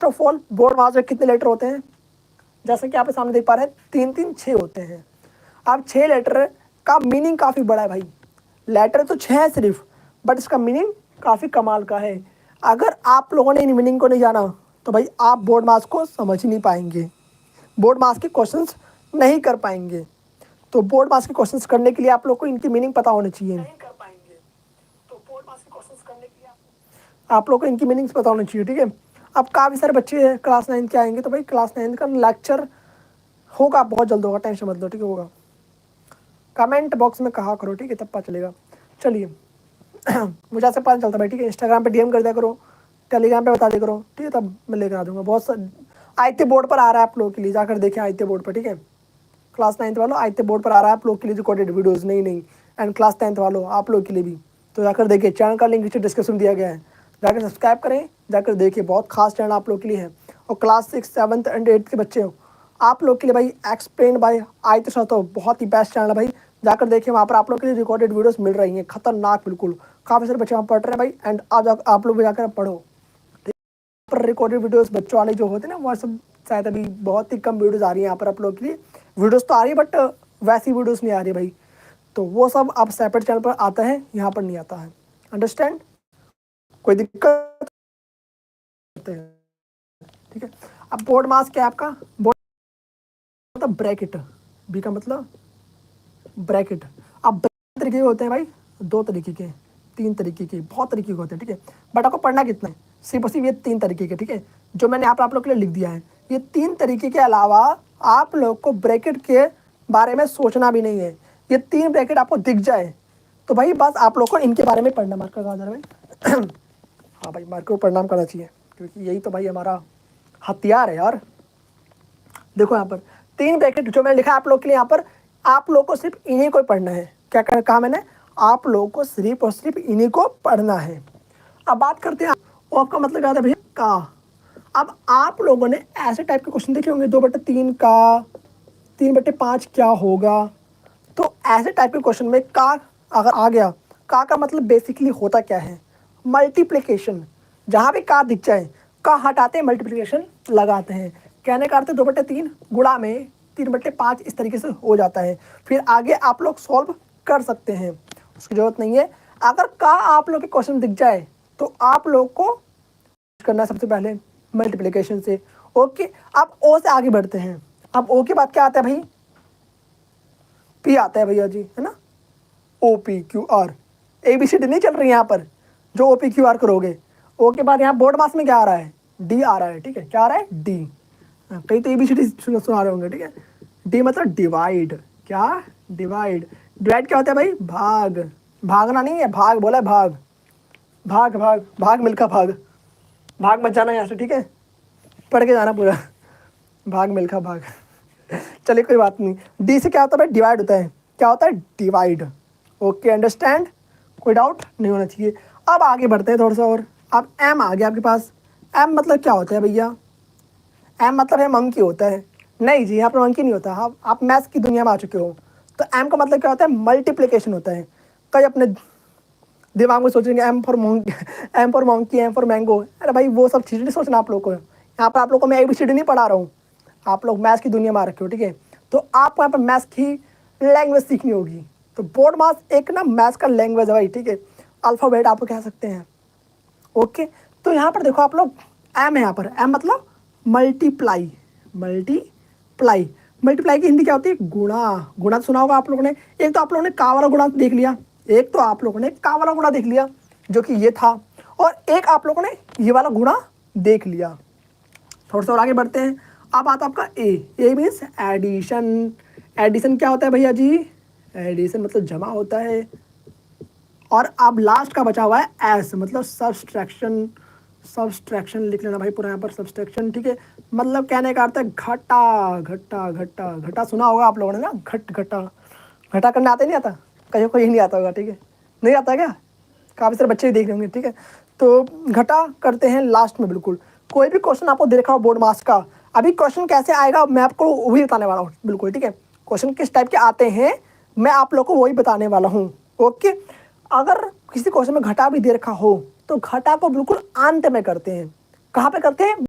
Of all board मास में कितने letter होते हैं? जैसे कि आप सामने देख पा रहे हैं 3 3 6 होते हैं। अब 6 लेटर का मीनिंग काफ़ी बड़ा है भाई। लेटर तो 6 है सिर्फ, बट इसका मीनिंग काफ़ी कमाल का है। अगर आप लोगों ने इन मीनिंग को नहीं जाना तो भाई आप बोर्ड मास को समझ ही नहीं पाएंगे, बोर्ड मास के क्वेश्चंस नहीं कर पाएंगे। तो बोर्ड मास के क्वेश्चंस करने के लिए आप लोग को इनकी मीनिंग पता होनी चाहिए। नहीं कर पाएंगे तो बोर्ड मास के क्वेश्चंस करने के लिए आप लोग को इनकी मीनिंग्स पता होनी चाहिए, ठीक है। अब काफ़ी सारे बच्चे क्लास 9 के आएंगे, तो भाई क्लास 9 का लेक्चर होगा, बहुत जल्द होगा, टेंशन मत लो, ठीक है। होगा, कमेंट बॉक्स में कहा करो, ठीक है, तब पता चलेगा। चलिए मुझे ऐसे पता चलता भाई, ठीक है। इंस्टाग्राम पे डीएम कर दिया करो, टेलीग्राम पे बता दिया करो, ठीक है, तब मैं लेकर आ दूँगा। बहुत आदित्य बोर्ड पर आ रहा है आप लोगों के लिए, जाकर देखें आदित्य बोर्ड पर, ठीक है। क्लास 9 वालों आदित्य बोर्ड पर आ रहा है आप लोग के लिए रिकॉर्डेड वीडियोज़, नहीं एंड क्लास 10 वालों आप लोग के लिए भी। तो जाकर देखिए, चैनल का लिंक नीचे डिस्क्रिप्शन दिया गया है, जाकर सब्सक्राइब करें, जाकर देखिए, बहुत खास चैनल आप लोग के लिए है। और क्लास 6, 7 एंड 8 के बच्चे हो आप लोग के लिए भाई एक्सप्लेन बाय आदित्य सर, तो बहुत ही बेस्ट चैनल है भाई, जाकर देखिए। वहाँ पर आप लोग के लिए रिकॉर्डेड वीडियोस मिल रही हैं, खतरनाक बिल्कुल। काफ़ी सारे बच्चे वहाँ पढ़ रहे हैं भाई, एंड आज आप लोग भी जाकर पढ़ो। पर रिकॉर्डेड वीडियोस बच्चों वाले जो होते हैं ना, वो सब शायद अभी बहुत ही कम वीडियोस आ रही हैं यहाँ पर आप लोग के लिए। वीडियोस तो आ रही है बट वैसी वीडियोस नहीं आ रही भाई, तो वो सब अब सेपरेट चैनल पर आता है, यहाँ पर नहीं आता है। अंडरस्टैंड? कोई दिक्कत? ठीक है। अब बोर्ड मास क्या है आपका? बोर्ड मतलब ब्रैकेट, बी का मतलब ब्रैकेट। अब तरीके के होते हैं भाई, 2 तरीके के, 3 तरीके के, बहुत तरीके के होते हैं, ठीक है। बट आपको पढ़ना कितना है? सिर्फ और सिर्फ ये 3 तरीके के, ठीक है, जो मैंने यहाँ पर आप लोग के लिए लिख दिया है। ये 3 तरीके के अलावा आप लोग को ब्रैकेट के बारे में सोचना भी नहीं है। ये 3 ब्रैकेट आपको दिख जाए तो भाई बस आप लोग को इनके बारे में पढ़ना, मार्कर का आधार में हाँ भाई, मार्कर को प्रणाम करना चाहिए, क्योंकि यही तो भाई हमारा हथियार है यार। देखो यहाँ पर 3 ब्रैकेट जो मैंने लिखा है आप लोग के लिए, यहाँ पर आप लोग को सिर्फ इन्हीं को पढ़ना है। क्या कहा मैंने? आप लोग को सिर्फ और सिर्फ इन्हीं को पढ़ना है। अब बात करते हैं और का मतलब क्या था भैया? का। अब आप लोगों ने ऐसे टाइप के क्वेश्चन देखे होंगे, 2/3 का, 3/5 क्या होगा। तो ऐसे टाइप के क्वेश्चन में का अगर आ गया, का मतलब बेसिकली होता क्या है? मल्टीप्लिकेशन। जहाँ भी का दिख जाए, का हटाते हैं, मल्टीप्लिकेशन लगाते हैं। कहने का अर्थ 2/3 गुणा में 3/5 इस तरीके से हो जाता है। फिर आगे आप लोग सॉल्व कर सकते हैं, उसकी ज़रूरत नहीं है। अगर का आप लोग के क्वेश्चन दिख जाए तो आप लोग को करना है सबसे पहले मल्टीप्लिकेशन से। ओके, अब ओ से आगे बढ़ते हैं। अब ओ के बाद क्या आता है भाई? पी आता है भैया जी, है ना। OPQR, ABCD नहीं चल रही है यहाँ पर, जो OPQR करोगे। ओ के बाद यहाँ बोर्ड मास में क्या आ रहा है? D आ रहा है, ठीक है। क्या आ रहा है? D। कहीं तो ABCD सुना रहे होंगे, ठीक है। D मतलब डिवाइड। क्या? डिवाइड। डिवाइड क्या होता है भाई? भाग। भागना नहीं है, भाग बोला है, भाग भाग भाग भाग मिल्खा भाग। भाग मत जाना यहाँ से, ठीक है, पढ़ के जाना पूरा। भाग मिल्खा भाग चलिए कोई बात नहीं। डी से क्या होता है भाई? डिवाइड होता है। क्या होता है? डिवाइड। Okay, understand? कोई डाउट नहीं होना चाहिए। अब आगे बढ़ते हैं थोड़ा सा और। अब एम आ गया आपके पास। एम मतलब क्या होता है भैया? एम मतलब है मंकी होता है। नहीं जी, यहाँ पर मंकी नहीं होता। आप मैथ्स की दुनिया में आ चुके हो। तो एम का मतलब क्या होता है? मल्टीप्लिकेशन होता है। कई अपने दिमाग में सोचेंगे M for monkey, M for monkey, M for mango. अरे भाई वो सब चीज़ें नहीं सोचना आप लोग को। यहाँ पर आप लोग को मैं ABCD नहीं पढ़ा रहा हूँ, आप लोग मैथ्स की दुनिया में आ रखे हो, ठीक है। तो आपको यहाँ पर मैथ्स की लैंग्वेज सीखनी होगी। तो बोर्ड मास एक ना मैथ्स का लैंग्वेज है भाई, ठीक है। अल्फ़ाबेट आप कह सकते हैं। ओके, तो यहाँ पर देखो आप लोग, एम है यहाँ पर। एम मतलब मल्टीप्लाई। मल्टीप्लाई, मल्टीप्लाई की हिंदी क्या होती है? गुणा। गुणा तो सुना होगा आप लोगों ने। एक तो आप लोगों ने का वाला गुणा देख लिया, एक तो आप लोगों ने का वाला गुणा देख लिया जो कि ये था, और एक आप लोगों ने ये वाला गुणा देख लिया। थोड़ा सा और आगे बढ़ते हैं। अब आता आपका ए मीन्स एडिशन। एडिशन क्या होता है भैया जी? एडिशन मतलब जमा होता है। और अब लास्ट का बचा हुआ है एस, मतलब सब्सट्रैक्शन। सब्सट्रैक्शन लिख लेना भाई पूरा यहाँ पर, सब्सट्रैक्शन, ठीक है। मतलब कहने का अर्थ है घटा। घटा घटा घटा सुना होगा आप लोगों ने ना, घटा। घटा करने आता ही नहीं आता? कहीं कोई नहीं आता होगा, ठीक है। नहीं आता क्या? काफ़ी सारे बच्चे देख रहे होंगे, ठीक है। तो घटा करते हैं लास्ट में, बिल्कुल। कोई भी क्वेश्चन आपको दे रखा हो बोर्ड मास का, अभी क्वेश्चन कैसे आएगा मैं आपको वही बताने वाला हूँ, बिल्कुल, ठीक है। क्वेश्चन किस टाइप के आते हैं मैं आप लोग को वही बताने वाला हूँ। ओके, अगर किसी क्वेश्चन में घटा भी दे रखा हो तो घटा को बिल्कुल अंत में करते हैं। कहाँ पे करते हैं?